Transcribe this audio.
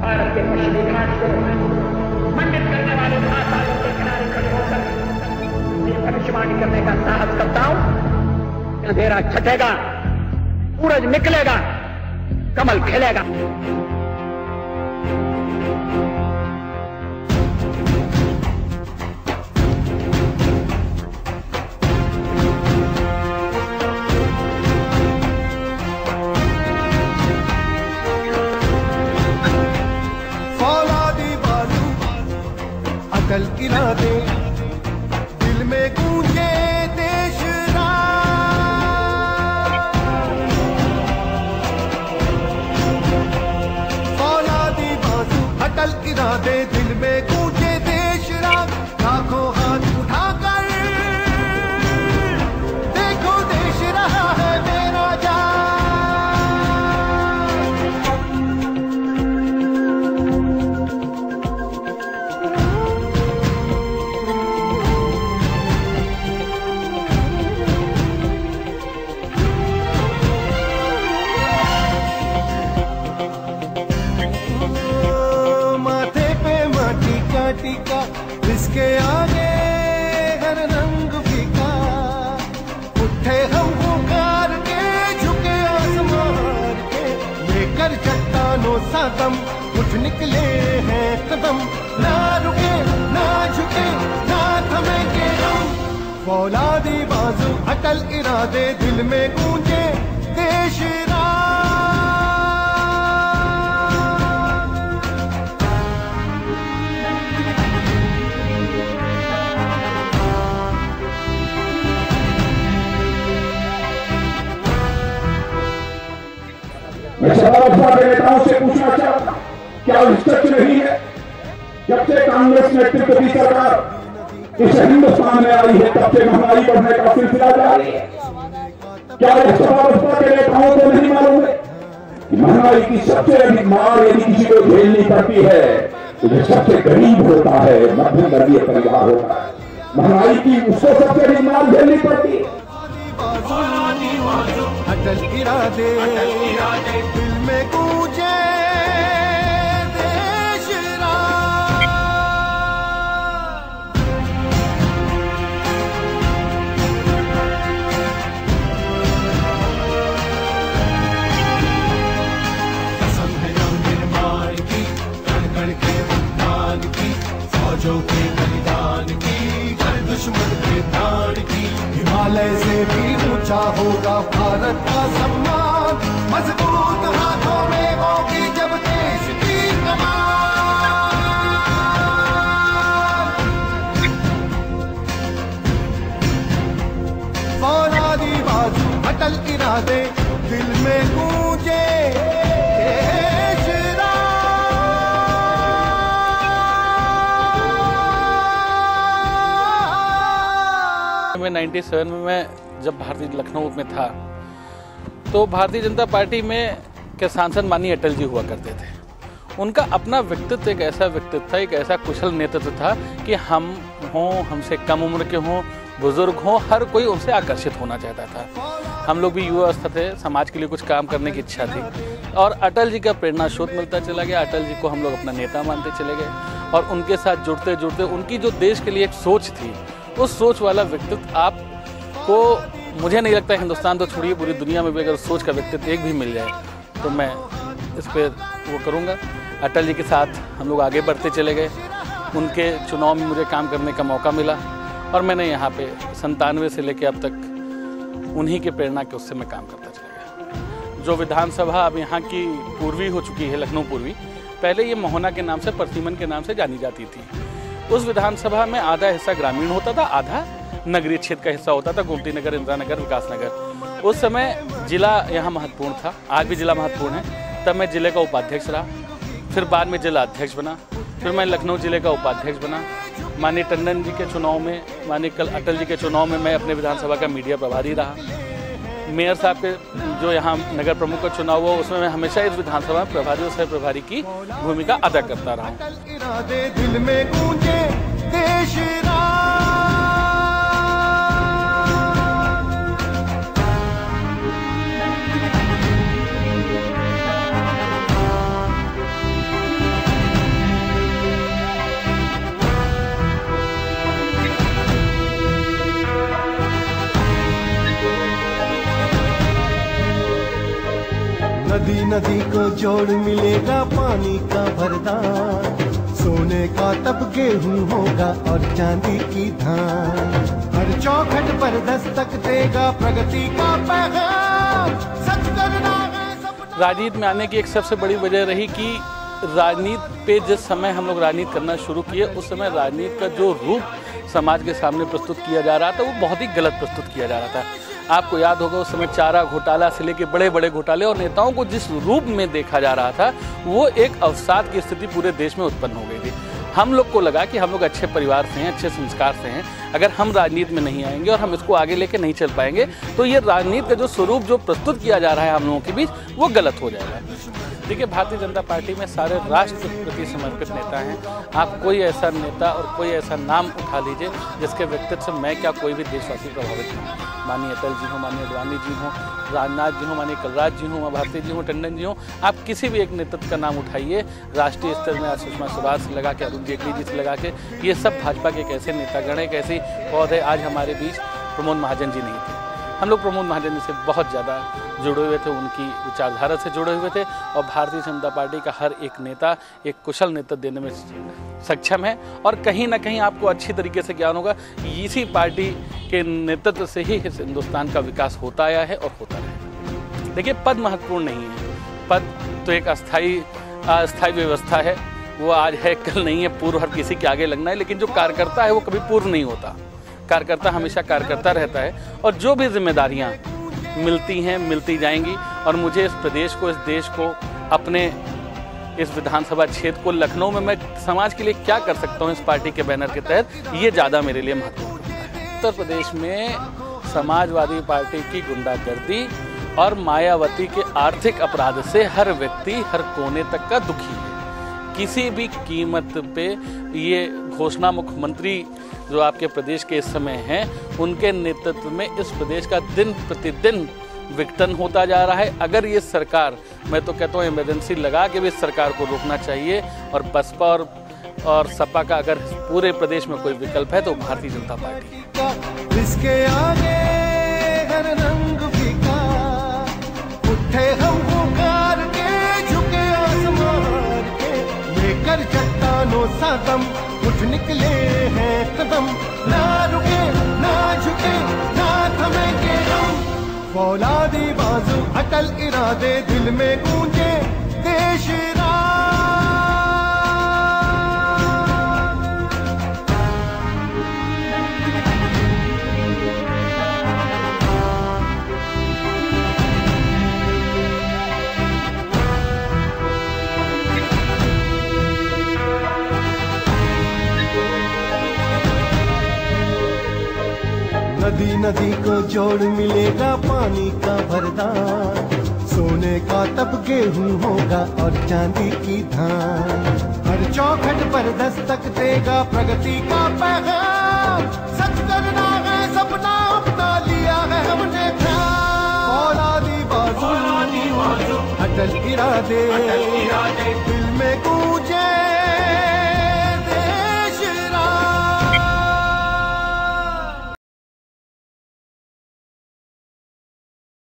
भारत के पश्चिमी घाट को मंडित करने वाले महासागर के किनारे खड़े होकर ये भविष्यवाणी करने का साहस करता हूं, अंधेरा छटेगा, सूरज निकलेगा, कमल खिलेगा। अटल इरादे दिल में गूंजे देश फौलादी बाजू अटल इरादे दिल में गूंजे देश राग, लाखों हाथ उठाकर देखो देश रहा है मेरा जान। टीका इसके आगे हर रंग फीका, उठे हम पुकार के झुके आसमान के, लेकर चट्टानों सा दम उठ निकले हैं कदम, ना रुके ना झुके ना थमेंगे हम। फौलादी बाजू अटल इरादे दिल में गूंजे देश मैं सपा के नेताओं से पूछना चाहता हूं, क्या सच नहीं है जब से कांग्रेस नेतृत्व की सरकार इस हिंदुस्तान में आई है तब से महंगाई बढ़ने का सिलसिला जारी है? क्या सपा के नेताओं को नहीं मालूम है कि महंगाई की सबसे अधिक मार यदि किसी को झेलनी पड़ती है तो जो सबसे गरीब होता है, मध्यम वर्गीय परिवार होता है, महंगाई की उसको सबसे अधिक मार झेलनी पड़ती है। अटल इरादे दिल में गूंजे देश कसम है निर्माण की, कण कण के उत्थान की, फौजों के बलिदान की, हर दुश्मन के प्राण की। हिमालय से भी ऊंचा होगा भारत का सम्मान, मजबूत हाथों में होगी जब देश की कमान। फौलादी बाजू अटल इरादे दिल में गूंजे देश में 97 में मैं जब भारतीय लखनऊ में था तो भारतीय जनता पार्टी में के सांसद माननीय अटल जी हुआ करते थे। उनका अपना व्यक्तित्व एक ऐसा व्यक्तित्व था, एक ऐसा कुशल नेतृत्व था कि हम हों, हमसे कम उम्र के हों, बुजुर्ग हों, हर कोई उनसे आकर्षित होना चाहता था। हम लोग भी युवा अवस्था थे, समाज के लिए कुछ काम करने की इच्छा थी और अटल जी का प्रेरणा स्रोत मिलता चला गया। अटल जी को हम लोग अपना नेता मानते चले गए और उनके साथ जुड़ते जुड़ते उनकी जो देश के लिए एक सोच थी, उस सोच वाला व्यक्तित्व आपको, मुझे नहीं लगता हिंदुस्तान तो छोड़िए पूरी दुनिया में भी अगर सोच का व्यक्तित्व एक भी मिल जाए तो मैं इस पर वो करूँगा। अटल जी के साथ हम लोग आगे बढ़ते चले गए, उनके चुनाव में मुझे काम करने का मौका मिला और मैंने यहाँ पे 97 से लेकर अब तक उन्हीं के प्रेरणा के उससे मैं काम करता चला गया। जो विधानसभा अब यहाँ की पूर्वी हो चुकी है, लखनऊ पूर्वी, पहले ये मोहना के नाम से, परसिमन के नाम से जानी जाती थी। उस विधानसभा में आधा हिस्सा ग्रामीण होता था, आधा नगरीय क्षेत्र का हिस्सा होता था, गोमती नगर, इंदिरा नगर, विकास नगर। उस समय जिला यहाँ महत्वपूर्ण था, आज भी जिला महत्वपूर्ण है। तब मैं जिले का उपाध्यक्ष रहा, फिर बाद में जिला अध्यक्ष बना, फिर मैं लखनऊ जिले का उपाध्यक्ष बना। माननीय टंडन जी के चुनाव में, माननीय कल अटल जी के चुनाव में मैं अपने विधानसभा का मीडिया प्रभारी रहा। मेयर साहब के जो यहाँ नगर प्रमुख का चुनाव हुआ उसमें मैं हमेशा इस विधानसभा में प्रभारी और सह प्रभारी की भूमिका अदा करता रहा हूँ। नदी को जोड़ मिलेगा पानी का वरदान, सोने का तब गेहूं होगा और चांदी की धान। हर चौखट पर दस्तक देगा प्रगति का पैगाम, सच करना है सपना। राजनीति में आने की एक सबसे बड़ी वजह रही कि राजनीति पे जिस समय हम लोग राजनीति करना शुरू किए उस समय राजनीति का जो रूप समाज के सामने प्रस्तुत किया जा रहा था वो बहुत ही गलत प्रस्तुत किया जा रहा था। आपको याद होगा उस समय चारा घोटाला से लेकर बड़े बड़े घोटाले और नेताओं को जिस रूप में देखा जा रहा था वो एक अवसाद की स्थिति पूरे देश में उत्पन्न हो गई थी। हम लोग को लगा कि हम लोग अच्छे परिवार से हैं, अच्छे संस्कार से हैं, अगर हम राजनीति में नहीं आएंगे और हम इसको आगे लेके नहीं चल पाएंगे तो ये राजनीति का जो स्वरूप जो प्रस्तुत किया जा रहा है हम लोगों के बीच वो गलत हो जाएगा। देखिए, भारतीय जनता पार्टी में सारे राष्ट्र प्रति समर्पित नेता हैं। आप कोई ऐसा नेता और कोई ऐसा नाम उठा लीजिए जिसके व्यक्तित्व से मैं क्या कोई भी देशवासी प्रभावित नहीं। माननीय अटल जी हो, माननीय अडवाणी जी हो, राजनाथ जी हो, माननीय कलराज जी हो, उमा भारती जी हो, टंडन जी हो, आप किसी भी एक नेतृत्व का नाम उठाइए राष्ट्रीय स्तर में, आज सुषमा स्वराज से लगा के अरुण जेटली जी से लगा के, ये सब भाजपा के एक ऐसे नेतागण एक ऐसी पौधे आज हमारे बीच प्रमोद महाजन जी नहीं थे। हम लोग प्रमोद महाजन जी से बहुत ज़्यादा जुड़े हुए थे, उनकी विचारधारा से जुड़े हुए थे और भारतीय जनता पार्टी का हर एक नेता एक कुशल नेतृत्व देने में सक्षम है। और कहीं ना कहीं आपको अच्छी तरीके से ज्ञान होगा इसी पार्टी के नेतृत्व से ही इस हिंदुस्तान का विकास होता आया है और होता रहेगा। देखिए, पद महत्वपूर्ण नहीं है, पद तो एक अस्थायी व्यवस्था है, वो आज है कल नहीं है, पूर्व हर किसी के आगे लगना है। लेकिन जो कार्यकर्ता है वो कभी पूर्व नहीं होता, कार्यकर्ता हमेशा कार्यकर्ता रहता है। और जो भी जिम्मेदारियां मिलती हैं मिलती जाएंगी और मुझे इस प्रदेश को, इस देश को, अपने इस विधानसभा क्षेत्र को, लखनऊ में मैं समाज के लिए क्या कर सकता हूं इस पार्टी के बैनर के तहत, ये ज़्यादा मेरे लिए महत्वपूर्ण है। उत्तर प्रदेश में समाजवादी पार्टी की गुंडागर्दी और मायावती के आर्थिक अपराध से हर व्यक्ति हर कोने तक का दुखी है। किसी भी कीमत पे ये घोषणा मुख्यमंत्री जो आपके प्रदेश के इस समय हैं उनके नेतृत्व में इस प्रदेश का दिन प्रतिदिन विघटन होता जा रहा है। अगर ये सरकार, मैं तो कहता हूँ इमरजेंसी लगा के भी इस सरकार को रोकना चाहिए और बसपा और सपा का अगर पूरे प्रदेश में कोई विकल्प है तो भारतीय जनता पार्टी। इसके आगे हर रंग फीका, उठे हम पुकार के झुके आसमान के, लेकर चट्टानों सा दम उठ निकले हैं कदम, ना रुके ना झुके ना थमेंगे हम, फौलादी बाजू अटल इरादे दिल में गूंजे देश नदी नदी को जोड़ मिलेगा पानी का वरदान, सोने का तब गेहूं होगा और चांदी की धान। हर चौखट पर दस्तक देगा प्रगति का पैगाम, सच करना है सपना अपना लिया है हमने ध्यान, फौलादी बाजू अटल इरादे